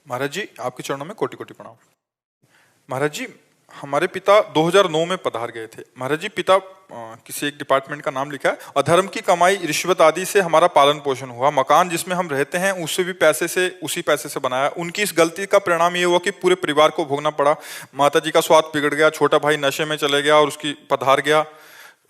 महाराज जी, आपके चरणों में कोटि कोटि प्रणाम। महाराज जी, हमारे पिता 2009 में पधार गए थे। महाराज जी, पिता किसी एक डिपार्टमेंट का नाम लिखा है। अधर्म की कमाई, रिश्वत आदि से हमारा पालन पोषण हुआ। मकान जिसमें हम रहते हैं उससे भी उसी पैसे से बनाया। उनकी इस गलती का परिणाम ये हुआ कि पूरे परिवार को भोगना पड़ा। माता जी का स्वास्थ्य बिगड़ गया, छोटा भाई नशे में चले गया और उसकी पधार गया।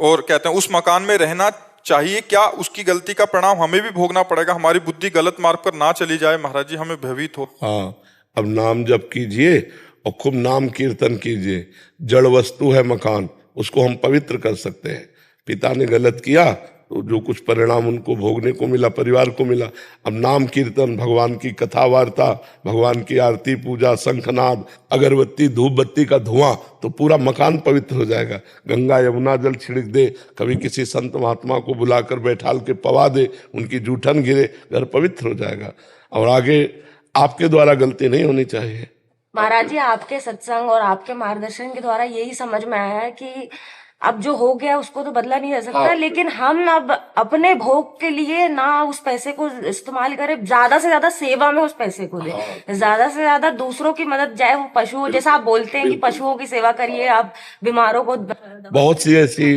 और कहते हैं उस मकान में रहना चाहिए क्या, उसकी गलती का परिणाम हमें भी भोगना पड़ेगा। हमारी बुद्धि गलत मार्ग पर ना चली जाए महाराज जी, हमें भयभीत हो। हाँ, अब नाम जप कीजिए और खूब नाम कीर्तन कीजिए। जड़ वस्तु है मकान, उसको हम पवित्र कर सकते हैं। पिता ने गलत किया तो जो कुछ परिणाम उनको भोगने को मिला, परिवार को मिला। अब नाम कीर्तन, भगवान की कथा वार्ता, भगवान की आरती पूजा, शंखनाद, अगरबत्ती, धूप बत्ती का धुआं, तो पूरा मकान पवित्र हो जाएगा। गंगा यमुना जल छिड़क दे, कभी किसी संत महात्मा को बुलाकर बैठाल के पवा दे, उनकी जूठन गिरे, घर पवित्र हो जाएगा। और आगे आपके द्वारा गलती नहीं होनी चाहिए। महाराज जी, आपके सत्संग और आपके मार्गदर्शन के द्वारा यही समझ में आया है कि अब जो हो गया उसको तो बदला नहीं जा सकता। हाँ। लेकिन हम अब अपने भोग के लिए ना उस पैसे को इस्तेमाल करें, ज्यादा से ज्यादा सेवा में उस पैसे को दें, ज्यादा से ज्यादा दूसरों की मदद, चाहे वो पशु, जैसा आप बोलते हैं कि पशुओं की सेवा करिए, आप बीमारों को बहुत सी ऐसी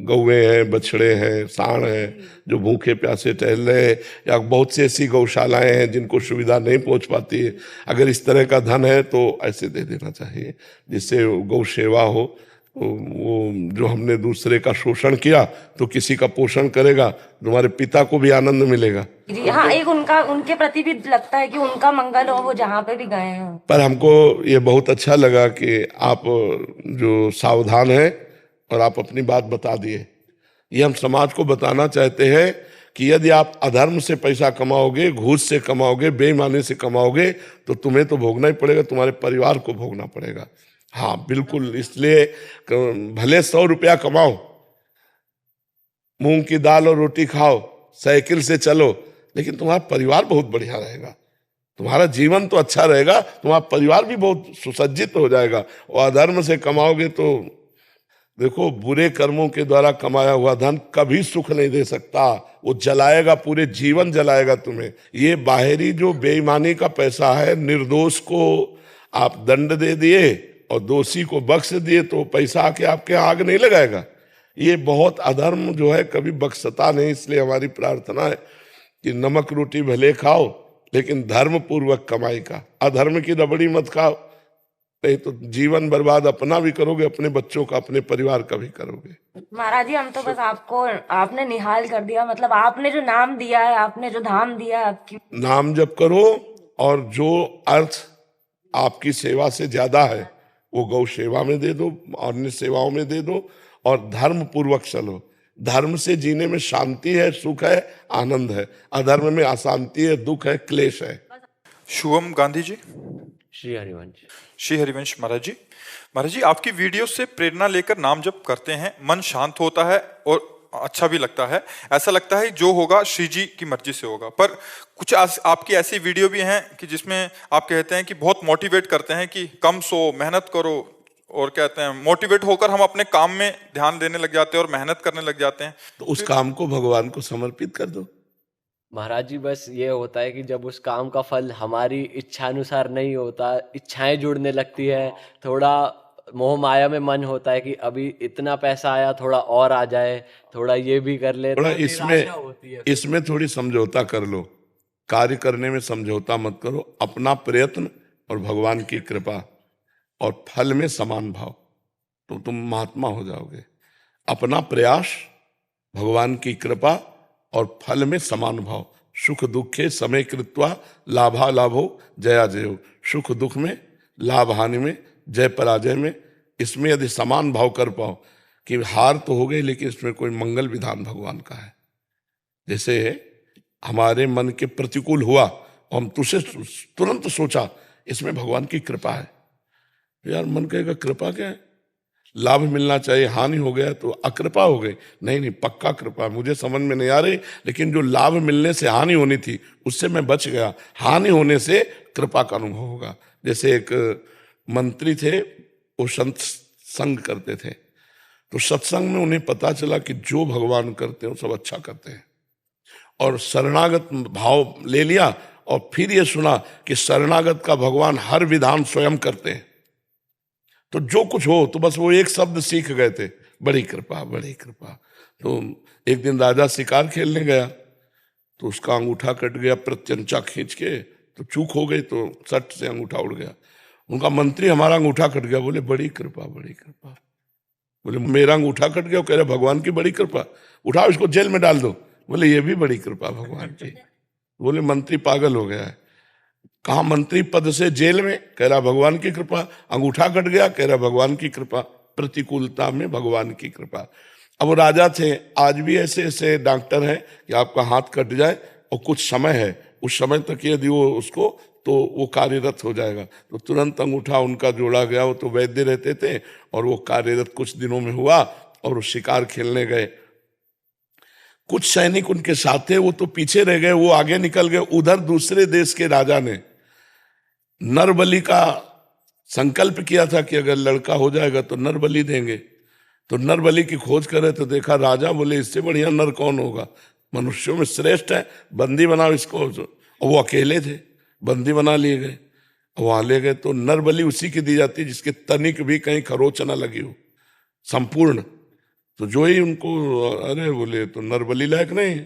गौएं हैं, बछड़े हैं, सांड हैं जो भूखे प्यासे टहल रहे हैं, या बहुत सी ऐसी गौशालाएं हैं जिनको सुविधा नहीं पहुंच पाती है। अगर इस तरह का धन है तो ऐसे दे देना चाहिए जिससे गौ सेवा हो। वो जो हमने दूसरे का शोषण किया तो किसी का पोषण करेगा, तुम्हारे पिता को भी आनंद मिलेगा। जी हाँ, एक उनके प्रति भी लगता है कि उनका मंगल हो, वो जहाँ पे भी गए हैं। पर हमको ये बहुत अच्छा लगा कि आप जो सावधान हैं और आप अपनी बात बता दिए। ये हम समाज को बताना चाहते हैं कि यदि आप अधर्म से पैसा कमाओगे, घूस से कमाओगे, बेईमानी से कमाओगे तो तुम्हें तो भोगना ही पड़ेगा, तुम्हारे परिवार को भोगना पड़ेगा। हाँ बिल्कुल, इसलिए भले 100 रुपया कमाओ, मूंग की दाल और रोटी खाओ, साइकिल से चलो, लेकिन तुम्हारा परिवार बहुत बढ़िया रहेगा, तुम्हारा जीवन तो अच्छा रहेगा, तुम्हारा परिवार भी बहुत सुसज्जित हो जाएगा। और अधर्म से कमाओगे तो देखो, बुरे कर्मों के द्वारा कमाया हुआ धन कभी सुख नहीं दे सकता, वो जलाएगा, पूरे जीवन जलाएगा तुम्हें। ये बाहरी जो बेईमानी का पैसा है, निर्दोष को आप दंड दे दिए और दोषी को बख्श दिए तो पैसा आके आपके आग नहीं लगाएगा। ये बहुत अधर्म जो है कभी बख्शता नहीं। इसलिए हमारी प्रार्थना है कि नमक रोटी भले खाओ लेकिन धर्म पूर्वक कमाई का, अधर्म की रबड़ी मत खाओ, नहीं तो जीवन बर्बाद अपना भी करोगे, अपने बच्चों का, अपने परिवार का भी करोगे। महाराज जी, हम तो बस आपने निहाल कर दिया, मतलब आपने जो नाम दिया है, आपने जो धाम दिया है, आपकी नाम जप करो और जो अर्थ आपकी सेवा से ज्यादा है वो गौ सेवा में दे दो, अन्य सेवाओं में दे दो, और धर्म पूर्वक चलो। धर्म से जीने में शांति है, सुख है, आनंद है। अधर्म में अशांति है, दुख है, क्लेश है। शुभम गांधी जी। श्री हरिवंश। श्री हरिवंश महाराज जी। महाराज जी, आपकी वीडियो से प्रेरणा लेकर नाम जप करते हैं, मन शांत होता है और अच्छा भी लगता है। ऐसा लगता है जो होगा श्री जी की मर्जी से होगा। पर कुछ आपकी ऐसी वीडियो भी हैं कि जिसमें आप कहते हैं कि बहुत मोटिवेट करते हैं कि कम सो, मेहनत करो, और कहते हैं मोटिवेट होकर हम अपने काम में ध्यान देने लग जाते हैं और मेहनत करने लग जाते हैं। तो उस काम को भगवान को समर्पित कर दो। महाराज जी, बस ये होता है कि जब उस काम का फल हमारी इच्छा अनुसार नहीं होता, इच्छाएं जुड़ने लगती है, थोड़ा मोह माया में मन होता है कि अभी इतना पैसा आया, थोड़ा और आ जाए, थोड़ा ये भी कर ले, थोड़ा तो निराशा होती है। इसमें थोड़ी समझौता कर लो। कार्य करने में समझौता मत करो। अपना प्रयत्न और भगवान की कृपा और फल में समान भाव, तो तुम महात्मा हो जाओगे। अपना प्रयास, भगवान की कृपा और फल में समान भाव। सुख दुखे समय कृत्वा लाभा लाभो जया जयो। सुख दुख में, लाभ हानि में, जय पराजय में, इसमें यदि समान भाव कर पाओ कि हार तो हो गई लेकिन इसमें कोई मंगल विधान भगवान का है। जैसे हमारे मन के प्रतिकूल हुआ और हम तुझसे तुरंत सोचा इसमें भगवान की कृपा है। यार मन कहेगा कृपा क्या है, लाभ मिलना चाहिए, हानि हो गया तो अकृपा हो गई। नहीं नहीं, पक्का कृपा। मुझे समझ में नहीं आ रही, लेकिन जो लाभ मिलने से हानि होनी थी उससे मैं बच गया, हानि होने से कृपा का अनुभव होगा। जैसे एक मंत्री थे, वो संत संग करते थे, तो सत्संग में उन्हें पता चला कि जो भगवान करते हैं वो सब अच्छा करते हैं, और शरणागत भाव ले लिया और फिर ये सुना कि शरणागत का भगवान हर विधान स्वयं करते हैं, तो जो कुछ हो तो बस वो एक शब्द सीख गए थे, बड़ी कृपा बड़ी कृपा। तो एक दिन राजा शिकार खेलने गया तो उसका अंगूठा कट गया, प्रत्यंचा खींच के तो चूक हो गई, तो सट से अंगूठा उड़ गया। उनका मंत्री हमारा अंगूठा कट गया, बोले बड़ी कृपा बड़ी कृपा। बोले मेरा अंगूठा कट गया, कह रहे भगवान की बड़ी कृपा, उठाओ इसको जेल में डाल दो। बोले ये भी बड़ी कृपा भगवान की। बोले मंत्री पागल हो गया है, कहा मंत्री पद से जेल में, कह रहा भगवान की कृपा। अंगूठा कट गया, कह रहा भगवान की कृपा। प्रतिकूलता में भगवान की कृपा। अब वो राजा थे, आज भी ऐसे ऐसे डॉक्टर हैं कि आपका हाथ कट जाए और कुछ समय है, उस समय तक यदि वो उसको तो वो कार्यरत हो जाएगा, तो तुरंत अंगूठा उनका जोड़ा गया। वो तो वैद्य रहते थे और वो कार्यरत कुछ दिनों में हुआ और वो शिकार खेलने गए। कुछ सैनिक उनके साथ थे, वो तो पीछे रह गए, वो आगे निकल गए। उधर दूसरे देश के राजा ने नरबलि का संकल्प किया था कि अगर लड़का हो जाएगा तो नरबलि देंगे। तो नरबलि की खोज करे तो देखा राजा, बोले इससे बढ़िया नर कौन होगा, मनुष्यों में श्रेष्ठ है, बंदी बनाओ इसको। और वो अकेले थे, बंदी बना लिए गए। वहां ले गए तो नरबलि उसी की दी जाती जिसके तनिक भी कहीं खरोच ना लगी हो, संपूर्ण। तो जो ही उनको, अरे बोले तो नरबलि लायक नहीं,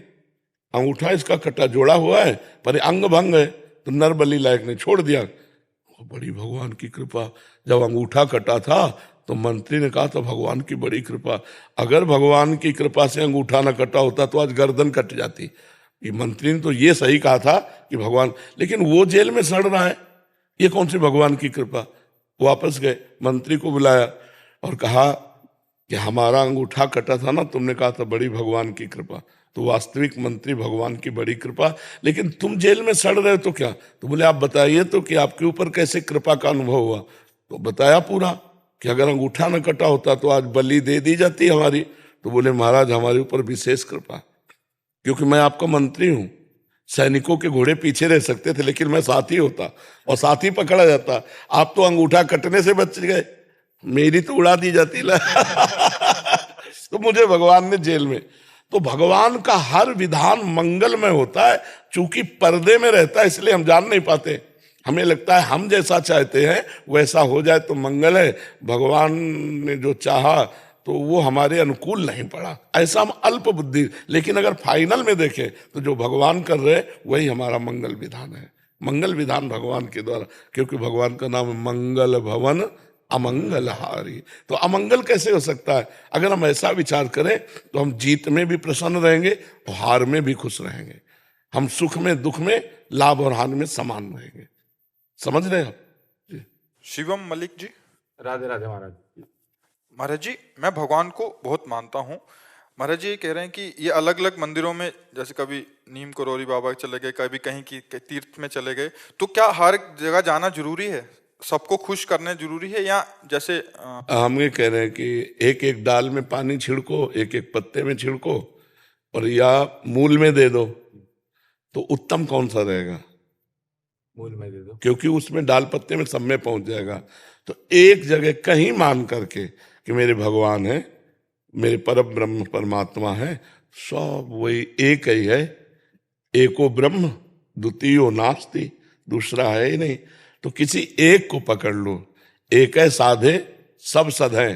अंगूठा इसका कटा जोड़ा हुआ है पर अंग भंग है, तो नरबलि लायक नहीं, छोड़ दिया। बड़ी भगवान की कृपा। जब अंगूठा कटा था तो मंत्री ने कहा था भगवान की बड़ी कृपा। अगर भगवान की कृपा से अंगूठा ना कटा होता तो आज गर्दन कट जाती। ये मंत्री ने तो ये सही कहा था कि भगवान, लेकिन वो जेल में सड़ रहा है, ये कौन सी भगवान की कृपा। वापस गए, मंत्री को बुलाया और कहा कि हमारा अंगूठा कटा था ना, तुमने कहा था बड़ी भगवान की कृपा। तो वास्तविक मंत्री भगवान की बड़ी कृपा, लेकिन तुम जेल में सड़ रहे हो तो क्या। तो बोले आप बताइए तो कि आपके ऊपर कैसे कृपा का अनुभव हुआ। तो बताया पूरा कि अगर अंगूठा न कटा होता तो आज बलि दे दी जाती हमारी। तो बोले महाराज हमारे ऊपर विशेष कृपा, क्योंकि मैं आपका मंत्री हूं। सैनिकों के घोड़े पीछे रह सकते थे लेकिन मैं साथी होता और साथी पकड़ा जाता। आप तो अंगूठा कटने से बच गए, मेरी तो उड़ा दी जाती ला। तो मुझे भगवान ने जेल में। तो भगवान का हर विधान मंगलमय होता है, चूंकि पर्दे में रहता है इसलिए हम जान नहीं पाते। हमें लगता है हम जैसा चाहते हैं वैसा हो जाए तो मंगल है, भगवान ने जो चाहा तो वो हमारे अनुकूल नहीं पड़ा, ऐसा हम अल्प बुद्धि। लेकिन अगर फाइनल में देखें तो जो भगवान कर रहे वही हमारा मंगल विधान है। मंगल विधान भगवान के द्वारा, क्योंकि भगवान का नाम मंगल भवन अमंगलहारी। तो अमंगल कैसे हो सकता है। अगर हम ऐसा विचार करें तो हम जीत में भी प्रसन्न रहेंगे और हार में भी खुश रहेंगे। हम सुख में दुख में, लाभ और हानि में समान रहेंगे। समझ रहे हो जी। शिवम मलिक जी। राधे राधे महाराज। महाराज जी, मैं भगवान को बहुत मानता हूँ। महाराज जी ये कह रहे हैं कि ये अलग अलग मंदिरों में, जैसे कभी नीम करोली बाबा चले गए, कभी कहीं की तीर्थ में चले गए, तो क्या हर जगह जाना जरूरी है, सबको खुश करने जरूरी है, या जैसे हम ये कह रहे हैं कि एक एक डाल में पानी छिड़को, एक एक पत्ते में छिड़को और या मूल में दे दो, तो उत्तम कौन सा रहेगा। मूल में दे दो, क्योंकि उसमें डाल पत्ते में सब में पहुंच जाएगा। तो एक जगह कहीं मान करके कि मेरे भगवान है, मेरे परम ब्रह्म परमात्मा है, सब वही एक ही है। एको ब्रह्म द्वितीयो नास्ति, दूसरा है ही नहीं। तो किसी एक को पकड़ लो, एक है साधे सब सधे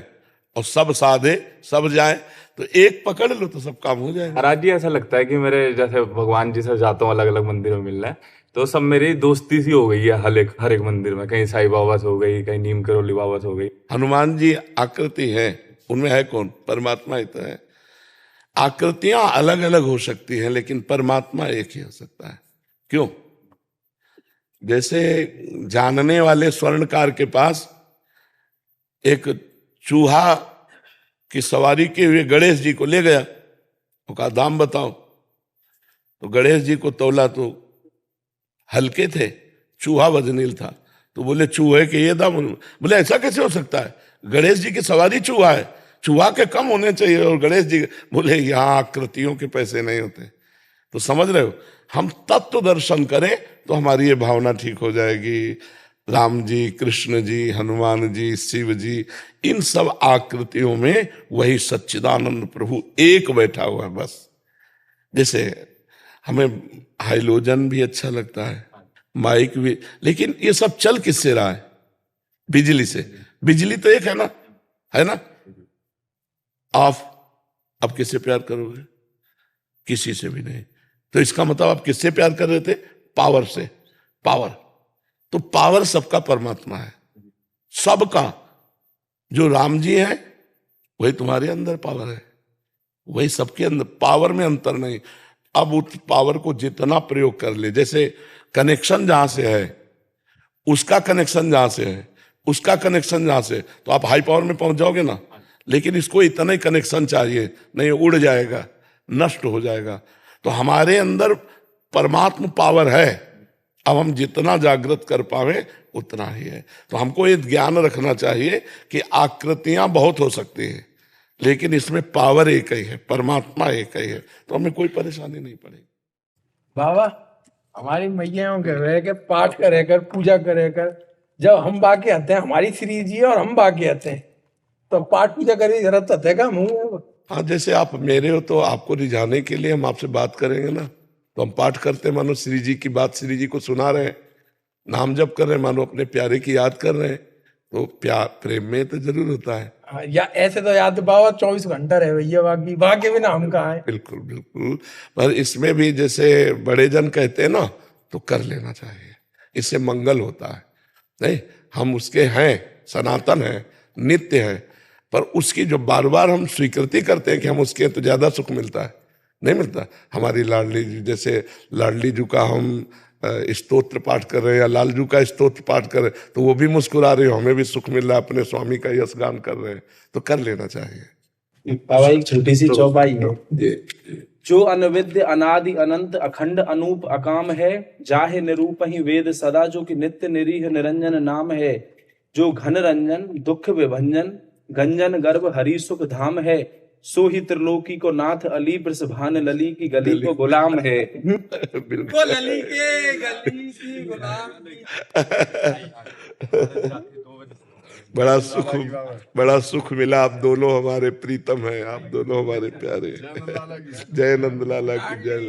और सब साधे सब जाए। तो एक पकड़ लो तो सब काम हो जाएगा। महाराज जी ऐसा लगता है कि मेरे जैसे भगवान जी से जाता हूँ अलग अलग मंदिरों में मिलना है, तो सब मेरी दोस्ती सी हो गई है हर एक मंदिर में। कहीं साईं बाबा से हो गई, कहीं नीम करोली बाबा से हो गई। हनुमान जी आकृति है, उनमें है कौन, परमात्मा ही तो है। आकृतियां अलग अलग हो सकती हैं लेकिन परमात्मा एक ही हो सकता है। क्यों। जैसे जानने वाले स्वर्णकार के पास एक चूहा की सवारी के हुए गणेश जी को ले गया, वो कहा दाम बताओ। तो गणेश जी को तौला तो हल्के थे, चूहा वजनील था। तो बोले चूहे के ये दाम। बोले ऐसा कैसे हो सकता है, गणेश जी की सवारी चूहा है, चूहा के कम होने चाहिए और गणेश जी। बोले यहाँ आकृतियों के पैसे नहीं होते। तो समझ रहे हो, हम तत्व दर्शन करें तो हमारी ये भावना ठीक हो जाएगी। राम जी, कृष्ण जी, हनुमान जी, शिव जी, इन सब आकृतियों में वही सच्चिदानंद प्रभु एक बैठा हुआ है बस। जैसे हमें हाइलोजन भी अच्छा लगता है, माइक भी, लेकिन ये सब चल किससे रहा है? बिजली से। बिजली तो एक है ना, है ना? ऑफ। अब किससे प्यार करोगे? किसी से भी नहीं। तो इसका मतलब आप किससे प्यार कर रहे थे? पावर से। पावर, तो पावर सबका परमात्मा है, सबका। जो राम जी है वही तुम्हारे अंदर पावर है, वही सबके अंदर। पावर में अंतर नहीं। अब उस पावर को जितना प्रयोग कर ले, जैसे कनेक्शन जहां से है, उसका कनेक्शन जहां से है, उसका कनेक्शन जहां से, तो आप हाई पावर में पहुंच जाओगे ना। लेकिन इसको इतना ही कनेक्शन चाहिए, नहीं उड़ जाएगा, नष्ट हो जाएगा। तो हमारे अंदर परमात्मा पावर है, अब हम जितना जागृत कर पावे उतना ही है। तो हमको ये ज्ञान रखना चाहिए कि आकृतियां बहुत हो सकती हैं, लेकिन इसमें पावर एक ही है, परमात्मा एक ही है, तो हमें कोई परेशानी नहीं पड़ेगी। बाबा हमारी मैयाओं के रह के पाठ करे कर, पूजा करे कर, जब हम बाकी आते हैं, हमारी श्री जी और हम बाकी आते हैं, तो पाठ पूजा करे जरूरत है का मुंह? हाँ, जैसे आप मेरे हो तो आपको रिझाने के लिए हम आपसे बात करेंगे ना, तो हम पाठ करते हैं, मानो श्री जी की बात श्री जी को सुना रहे हैं, नाम जप कर रहे हैं, मानो अपने प्यारे की याद कर रहे हैं, तो प्यार प्रेम में तो जरूर होता है। या ऐसे तो याद बाबा 24 घंटा रहे भैया, बाकी बाकी भी ना हम कहाँ है। बिल्कुल बिल्कुल, पर इसमें भी जैसे बड़े जन कहते हैं ना, तो कर लेना चाहिए, इससे मंगल होता है। नहीं, हम उसके हैं, सनातन हैं, नित्य हैं, पर उसकी जो बार बार हम स्वीकृति करते हैं कि हम उसके, तो ज्यादा सुख मिलता है, नहीं मिलता। हमारी लाडली जी, जैसे लाडली जी का हम स्तोत्र पाठ कर रहे हैं, या लालजू का स्तोत्र पाठ कर रहे हैं, तो वो भी मुस्कुरा रहे हो, हमें भी सुख मिल रहा है, अपने स्वामी का यश गान कर रहे हैं, तो कर लेना चाहिए। बाबा एक छोटी सी चौपाई है। जो अनविद्य अनादि अनंत अखंड अनूप अकाम है, जाहे निरूप ही वेद सदा, जो कि नित्य निरीह निरंजन नाम है। जो घन रंजन दुख विभंजन, गंजन गर्भ हरि सुख धाम है। सो ही त्रिलोकी को नाथ अली, वृषभान लली की गली को गुलाम है। वो लली के गली की गुलाम। बड़ा सुख मिला, आप दोनों हमारे प्रीतम हैं, आप दोनों हमारे प्यारे हैं। जय नंद लाला की जय।